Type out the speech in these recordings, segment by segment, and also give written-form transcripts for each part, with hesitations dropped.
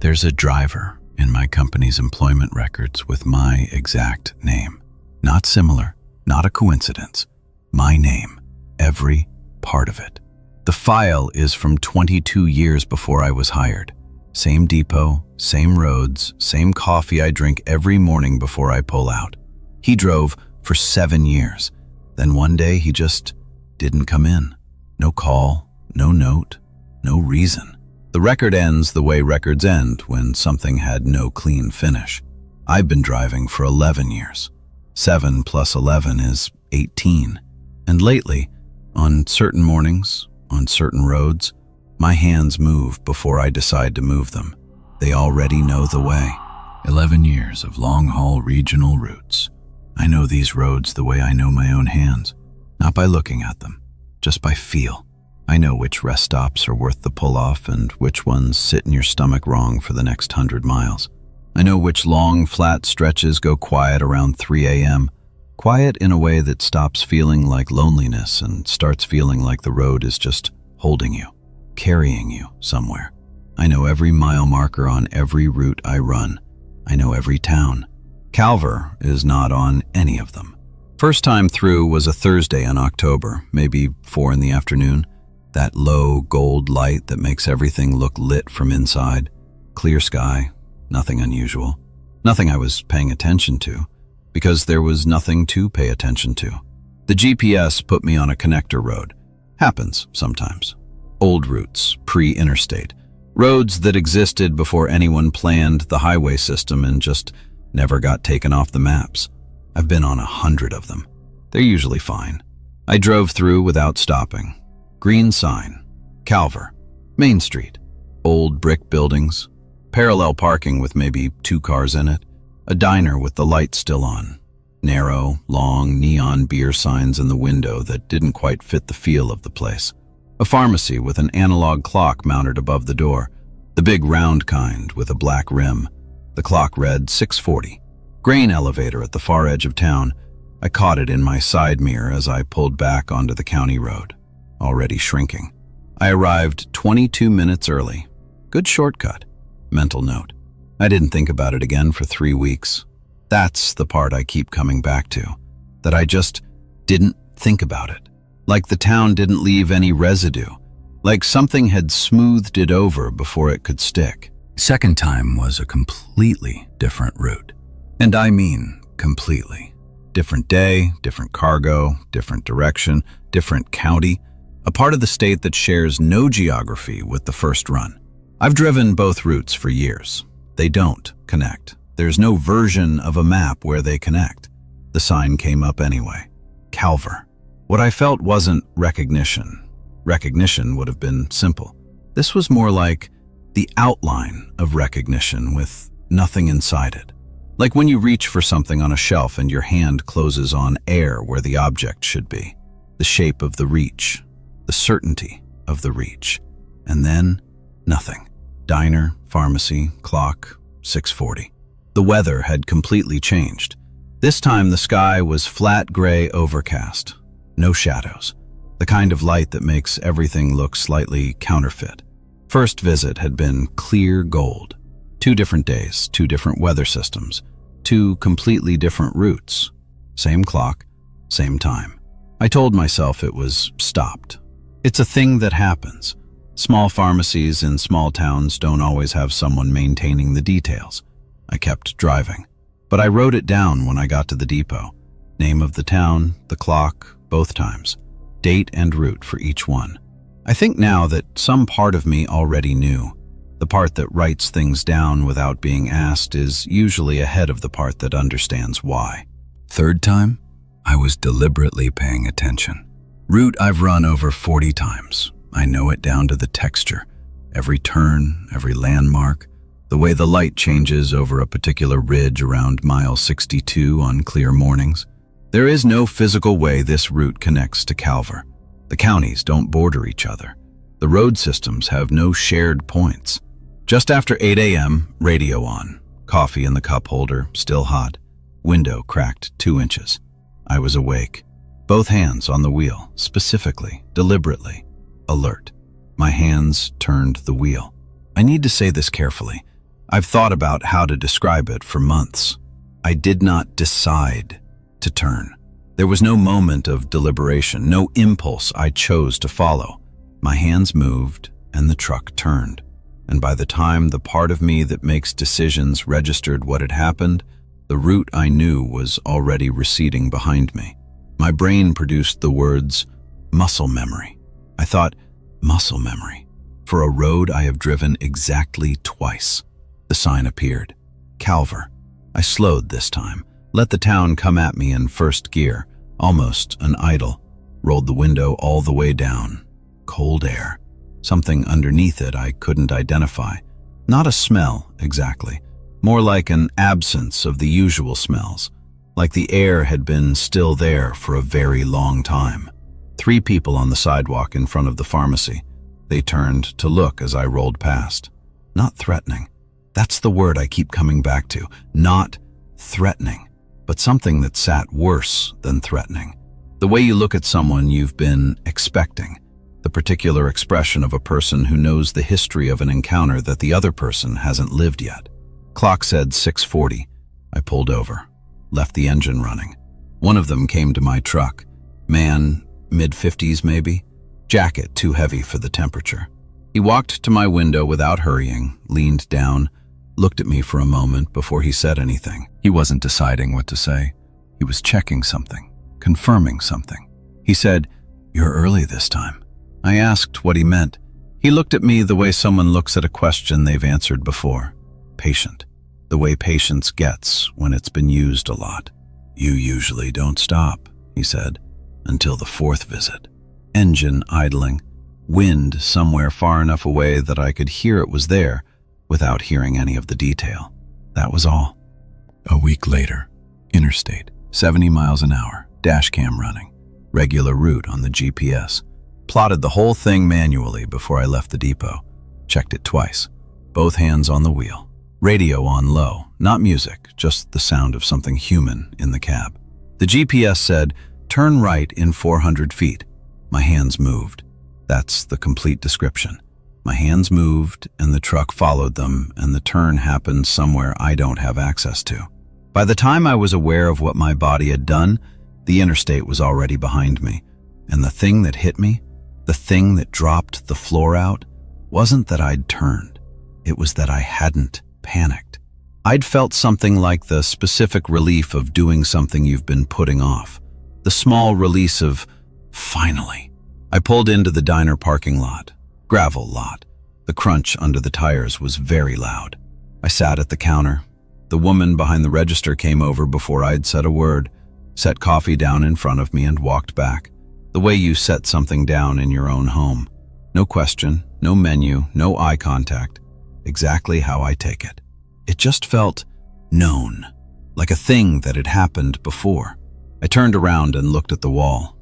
There's a driver in my company's employment records with my exact name. Not similar, not a coincidence. My name, every part of it. The file is from 22 years before I was hired. Same depot, same roads, same coffee I drink every morning before I pull out. He drove for 7 years. Then one day he just didn't come in. No call, no note, no reason. The record ends the way records end when something had no clean finish. I've been driving for 11 years. 7 plus 11 is 18. And lately, on certain mornings, on certain roads, my hands move before I decide to move them. They already know the way. 11 years of long-haul regional routes. I know these roads the way I know my own hands. Not by looking at them, just by feel. I know which rest stops are worth the pull-off and which ones sit in your stomach wrong for the next 100 miles. I know which long, flat stretches go quiet around 3 a.m. Quiet in a way that stops feeling like loneliness and starts feeling like the road is just holding you, carrying you somewhere. I know every mile marker on every route I run. I know every town. Calver is not on any of them. First time through was a Thursday in October, maybe 4 in the afternoon. That low gold light that makes everything look lit from inside. Clear sky, nothing unusual. Nothing I was paying attention to, because there was nothing to pay attention to. The GPS put me on a connector road. Happens sometimes. Old routes, pre-interstate. Roads that existed before anyone planned the highway system and just never got taken off the maps. I've been on 100 of them. They're usually fine. I drove through without stopping. Green sign, Calver, Main Street, old brick buildings, parallel parking with maybe 2 cars in it, a diner with the lights still on, narrow, long neon beer signs in the window that didn't quite fit the feel of the place, a pharmacy with an analog clock mounted above the door, the big round kind with a black rim. The clock read 6:40. Grain elevator at the far edge of town. I caught it in my side mirror as I pulled back onto the county road. Already shrinking. I arrived 22 minutes early. Good shortcut. Mental note. I didn't think about it again for 3 weeks. That's the part I keep coming back to. That I just didn't think about it. Like the town didn't leave any residue. Like something had smoothed it over before it could stick. Second time was a completely different route. And I mean completely. Different day, different cargo, different direction, different county. A part of the state that shares no geography with the first run. I've driven both routes for years. They don't connect. There's no version of a map where they connect. The sign came up anyway. Calver. What I felt wasn't recognition. Recognition would have been simple. This was more like the outline of recognition with nothing inside it. Like when you reach for something on a shelf and your hand closes on air where the object should be. The shape of the reach. The certainty of the reach. And then, nothing. Diner, pharmacy, clock, 6:40. The weather had completely changed. This time the sky was flat gray overcast. No shadows. The kind of light that makes everything look slightly counterfeit. First visit had been clear gold. 2 different days, 2 different weather systems, 2 completely different routes. Same clock, same time. I told myself it was stopped. It's a thing that happens. Small pharmacies in small towns don't always have someone maintaining the details. I kept driving, but I wrote it down when I got to the depot. Name of the town, the clock, both times. Date and route for each one. I think now that some part of me already knew. The part that writes things down without being asked is usually ahead of the part that understands why. Third time, I was deliberately paying attention. Route I've run over 40 times. I know it down to the texture. Every turn, every landmark, the way the light changes over a particular ridge around mile 62 on clear mornings. There is no physical way this route connects to Calver. The counties don't border each other. The road systems have no shared points. Just after 8 a.m., radio on. Coffee in the cup holder, still hot. Window cracked 2 inches. I was awake. Both hands on the wheel, specifically, deliberately, alert. My hands turned the wheel. I need to say this carefully. I've thought about how to describe it for months. I did not decide to turn. There was no moment of deliberation, no impulse I chose to follow. My hands moved and the truck turned. And by the time the part of me that makes decisions registered what had happened, the route I knew was already receding behind me. My brain produced the words, muscle memory. I thought, muscle memory. For a road I have driven exactly twice. The sign appeared. Calver. I slowed this time, let the town come at me in first gear, almost an idle, rolled the window all the way down. Cold air. Something underneath it I couldn't identify. Not a smell, exactly. More like an absence of the usual smells. Like the air had been still there for a very long time. 3 people on the sidewalk in front of the pharmacy. They turned to look as I rolled past. Not threatening. That's the word I keep coming back to. Not threatening, but something that sat worse than threatening. The way you look at someone you've been expecting. The particular expression of a person who knows the history of an encounter that the other person hasn't lived yet. Clock said 6:40. I pulled over, left the engine running. One of them came to my truck. Man, mid-50s maybe. Jacket too heavy for the temperature. He walked to my window without hurrying, leaned down, looked at me for a moment before he said anything. He wasn't deciding what to say. He was checking something, confirming something. He said, "You're early this time." I asked what he meant. He looked at me the way someone looks at a question they've answered before. Patient. The way patience gets when it's been used a lot. "You usually don't stop," he said, "until the 4th visit." Engine idling. Wind somewhere far enough away that I could hear it was there without hearing any of the detail. That was all. A week later, interstate, 70 miles an hour, dash cam running, regular route on the GPS. Plotted the whole thing manually before I left the depot. Checked it twice. Both hands on the wheel. Radio on low, not music, just the sound of something human in the cab. The GPS said, "Turn right in 400 feet. My hands moved. That's the complete description. My hands moved, and the truck followed them, and the turn happened somewhere I don't have access to. By the time I was aware of what my body had done, the interstate was already behind me. And the thing that hit me, the thing that dropped the floor out, wasn't that I'd turned. It was that I hadn't panicked. I'd felt something like the specific relief of doing something you've been putting off. The small release of, finally. I pulled into the diner parking lot. Gravel lot. The crunch under the tires was very loud. I sat at the counter. The woman behind the register came over before I'd said a word, set coffee down in front of me and walked back. The way you set something down in your own home. No question, no menu, no eye contact. Exactly how I take it. It just felt known, like a thing that had happened before. I turned around and looked at the wall.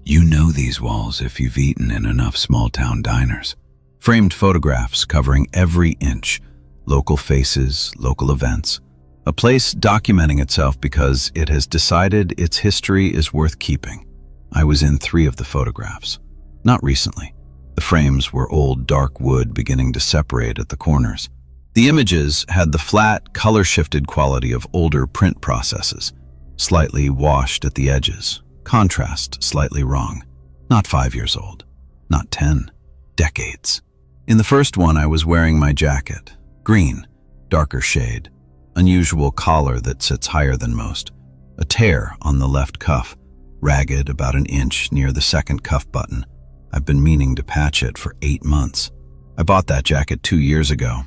You know these walls if you've eaten in enough small-town diners. Framed photographs covering every inch. Local faces, local events. A place documenting itself because it has decided its history is worth keeping. I was in 3 of the photographs. Not recently. The frames were old dark wood beginning to separate at the corners. The images had the flat, color-shifted quality of older print processes, slightly washed at the edges. Contrast slightly wrong. Not 5 years old. Not 10. Decades. In the first one, I was wearing my jacket. Green, darker shade. Unusual collar that sits higher than most. A tear on the left cuff, ragged about an inch near the second cuff button. I've been meaning to patch it for 8 months. I bought that jacket 2 years ago.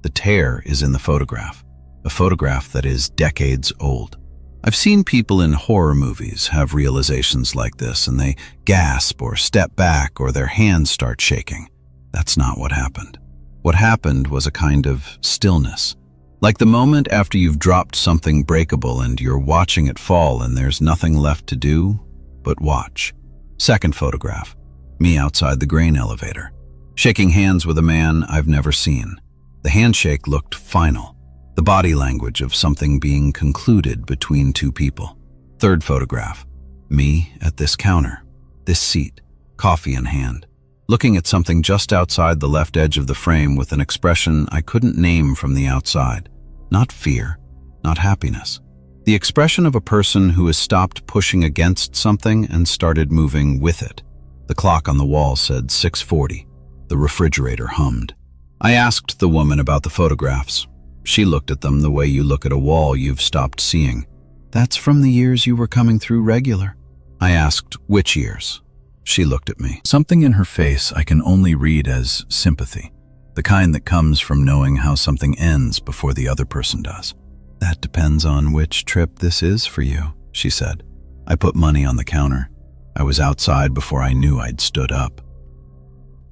The tear is in the photograph. A photograph that is decades old. I've seen people in horror movies have realizations like this and they gasp or step back or their hands start shaking. That's not what happened. What happened was a kind of stillness. Like the moment after you've dropped something breakable and you're watching it fall and there's nothing left to do but watch. Second photograph. Me outside the grain elevator. Shaking hands with a man I've never seen. The handshake looked final. The body language of something being concluded between 2 people. Third photograph. Me at this counter. This seat. Coffee in hand. looking at something just outside the left edge of the frame with an expression I couldn't name from the outside. Not fear, not happiness. The expression of a person who has stopped pushing against something and started moving with it. The clock on the wall said 6:40. The refrigerator hummed. I asked the woman about the photographs. She looked at them the way you look at a wall you've stopped seeing. That's from the years you were coming through regular. I asked which years. She looked at me. Something in her face I can only read as sympathy, the kind that comes from knowing how something ends before the other person does. That depends on which trip this is for you, she said. I put money on the counter. I was outside before I knew I'd stood up.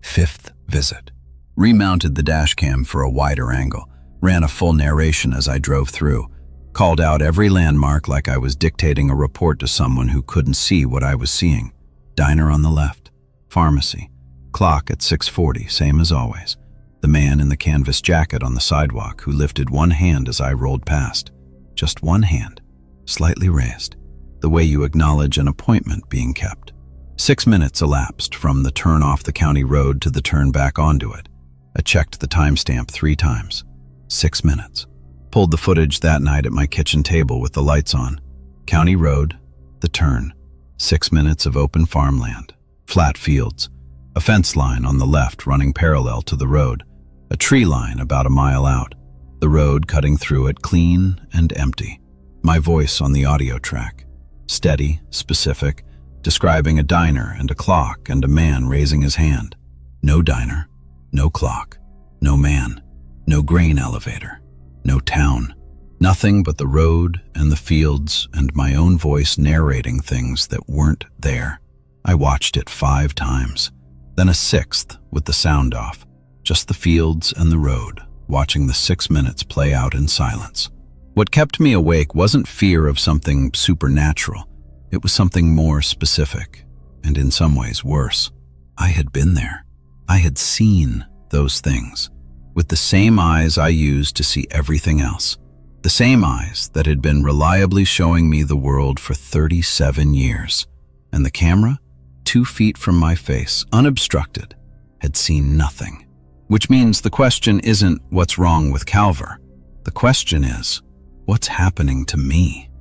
Fifth visit. Remounted the dash cam for a wider angle, ran a full narration as I drove through, called out every landmark like I was dictating a report to someone who couldn't see what I was seeing. Diner on the left, pharmacy, clock at 6:40, same as always. The man in the canvas jacket on the sidewalk who lifted one hand as I rolled past. Just one hand, slightly raised, the way you acknowledge an appointment being kept. 6 minutes elapsed from the turn off the county road to the turn back onto it. I checked the timestamp 3 times. 6 minutes. Pulled the footage that night at my kitchen table with the lights on. County road, the turn. 6 minutes of open farmland, flat fields, a fence line on the left running parallel to the road, a tree line about a mile out, the road cutting through it clean and empty. My voice on the audio track, steady, specific, describing a diner and a clock and a man raising his hand. No diner, no clock, no man, no grain elevator, no town. Nothing but the road and the fields and my own voice narrating things that weren't there. I watched it 5 times, then a 6th with the sound off. Just the fields and the road, watching the 6 minutes play out in silence. What kept me awake wasn't fear of something supernatural. It was something more specific, and in some ways worse. I had been there. I had seen those things, with the same eyes I used to see everything else. The same eyes that had been reliably showing me the world for 37 years. And the camera, 2 feet from my face, unobstructed, had seen nothing. Which means the question isn't what's wrong with Calver. The question is, what's happening to me?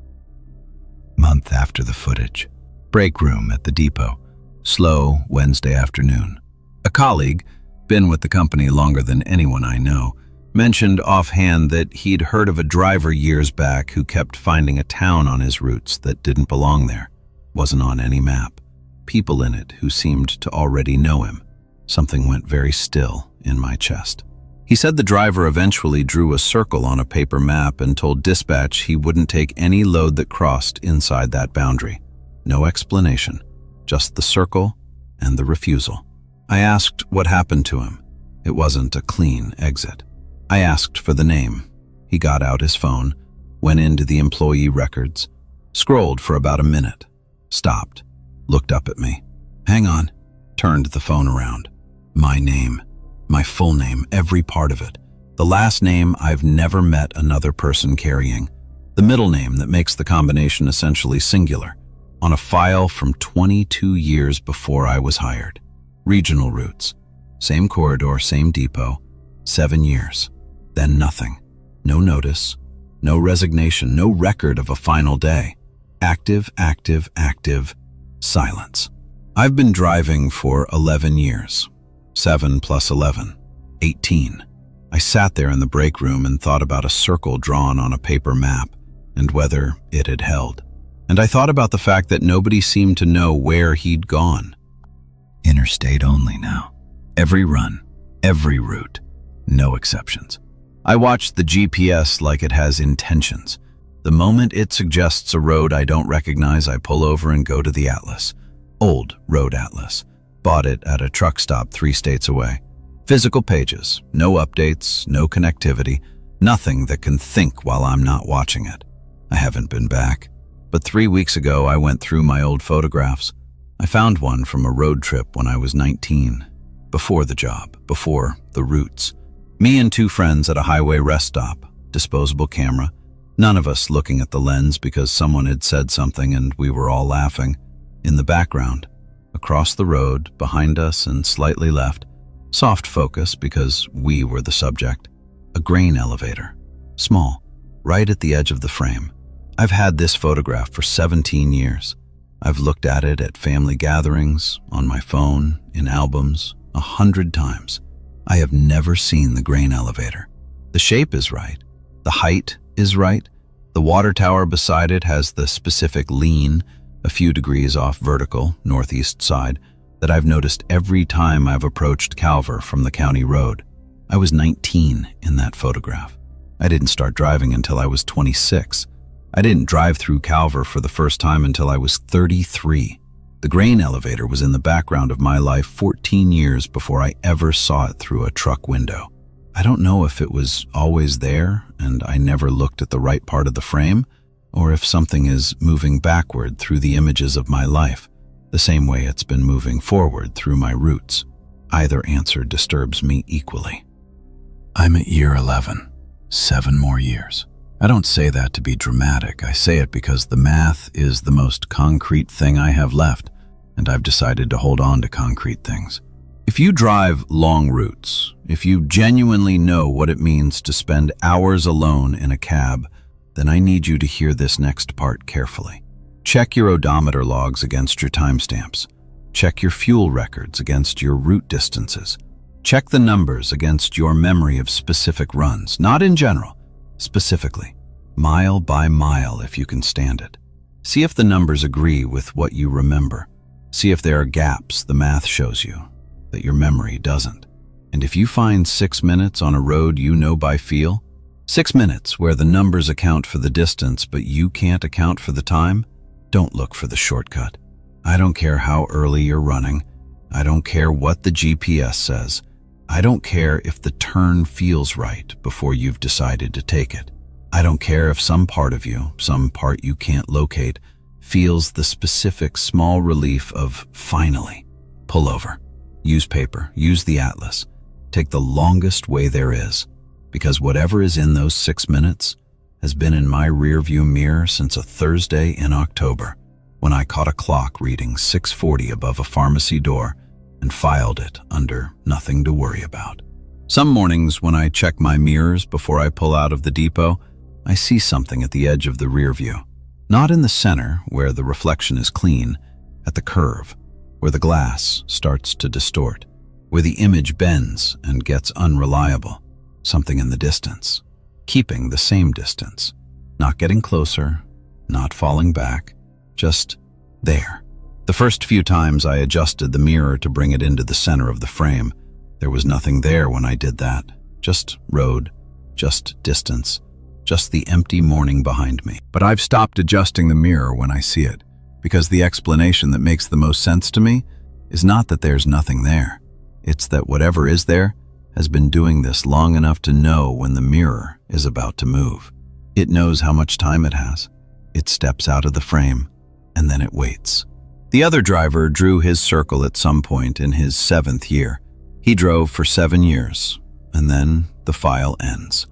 Month after the footage. Break room at the depot. Slow Wednesday afternoon. A colleague, been with the company longer than anyone I know, mentioned offhand that he'd heard of a driver years back who kept finding a town on his routes that didn't belong there, wasn't on any map, people in it who seemed to already know him. Something went very still in my chest. He said the driver eventually drew a circle on a paper map and told dispatch he wouldn't take any load that crossed inside that boundary. No explanation, just the circle and the refusal. I asked what happened to him. It wasn't a clean exit. I asked for the name. He got out his phone, went into the employee records, scrolled for about a minute, stopped, looked up at me. Hang on, turned the phone around. My name, my full name, every part of it. The last name I've never met another person carrying. The middle name that makes the combination essentially singular. On a file from 22 years before I was hired. Regional routes. Same corridor, same depot. 7 years. Then nothing. No notice. No resignation. No record of a final day. Active, active, active. Silence. I've been driving for 11 years. 7 plus 11. 18. I sat there in the break room and thought about a circle drawn on a paper map and whether it had held. And I thought about the fact that nobody seemed to know where he'd gone. Interstate only now. Every run, every route, no exceptions. I watched the GPS like it has intentions. The moment it suggests a road I don't recognize, I pull over and go to the atlas. Old road atlas. Bought it at a truck stop 3 states away. Physical pages, no updates, no connectivity, nothing that can think while I'm not watching it. I haven't been back. But 3 weeks ago, I went through my old photographs. I found one from a road trip when I was 19. Before the job, before the roots. Me and 2 friends at a highway rest stop, disposable camera. None of us looking at the lens because someone had said something and we were all laughing. In the background, Across the road, behind us and slightly left, soft focus because we were the subject, a grain elevator, small, right at the edge of the frame. I've had this photograph for 17 years. I've looked at it at family gatherings, on my phone, in albums, 100 times. I have never seen the grain elevator. The shape is right. The height is right. The water tower beside it has the specific lean, a few degrees off vertical, northeast side, that I've noticed every time I've approached Calver from the county road. I was 19 in that photograph. I didn't start driving until I was 26. I didn't drive through Calver for the first time until I was 33. The grain elevator was in the background of my life 14 years before I ever saw it through a truck window. I don't know if it was always there and I never looked at the right part of the frame, or if something is moving backward through the images of my life, the same way it's been moving forward through my roots. Either answer disturbs me equally. I'm at year 11, 7 more years. I don't say that to be dramatic. I say it because the math is the most concrete thing I have left, and I've decided to hold on to concrete things. If you drive long routes, if you genuinely know what it means to spend hours alone in a cab, then I need you to hear this next part carefully. Check your odometer logs against your timestamps. Check your fuel records against your route distances. Check the numbers against your memory of specific runs, not in general, specifically, mile by mile if you can stand it. See if the numbers agree with what you remember. See if there are gaps the math shows you that your memory doesn't. And if you find 6 minutes on a road you know by feel, 6 minutes where the numbers account for the distance but you can't account for the time, don't look for the shortcut. I don't care how early you're running. I don't care what the GPS says. I don't care if the turn feels right before you've decided to take it. I don't care if some part of you, some part you can't locate, feels the specific small relief of finally. Pull over. Use paper. Use the atlas. Take the longest way there is, because whatever is in those 6 minutes has been in my rearview mirror since a Thursday in October, when I caught a clock reading 6:40 above a pharmacy door and filed it under nothing to worry about. Some mornings when I check my mirrors before I pull out of the depot, I see something at the edge of the rear view. Not in the center, where the reflection is clean, at the curve, where the glass starts to distort, where the image bends and gets unreliable. Something in the distance, keeping the same distance, not getting closer, not falling back, just there. The first few times I adjusted the mirror to bring it into the center of the frame, there was nothing there when I did that. Just road, just distance, just the empty morning behind me. But I've stopped adjusting the mirror when I see it, because the explanation that makes the most sense to me is not that there's nothing there. It's that whatever is there has been doing this long enough to know when the mirror is about to move. It knows how much time it has. It steps out of the frame, and then it waits. The other driver drew his circle at some point in his 7th year. He drove for 7 years, and then the file ends.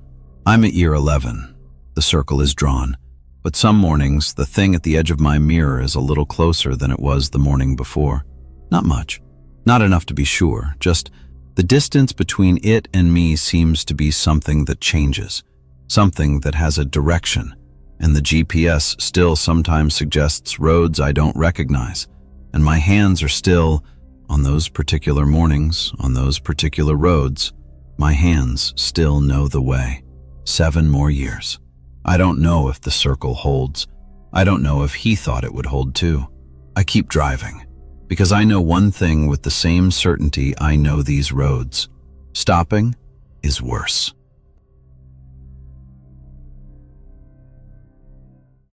I'm at year 11. The circle is drawn, but some mornings the thing at the edge of my mirror is a little closer than it was the morning before. Not much. Not enough to be sure, just the distance between it and me seems to be something that changes, something that has a direction, and the GPS still sometimes suggests roads I don't recognize, and my hands are still, on those particular mornings, on those particular roads, my hands still know the way. 7 more years. I don't know if the circle holds. I don't know if he thought it would hold too. I keep driving, because I know one thing with the same certainty I know these roads. Stopping is worse.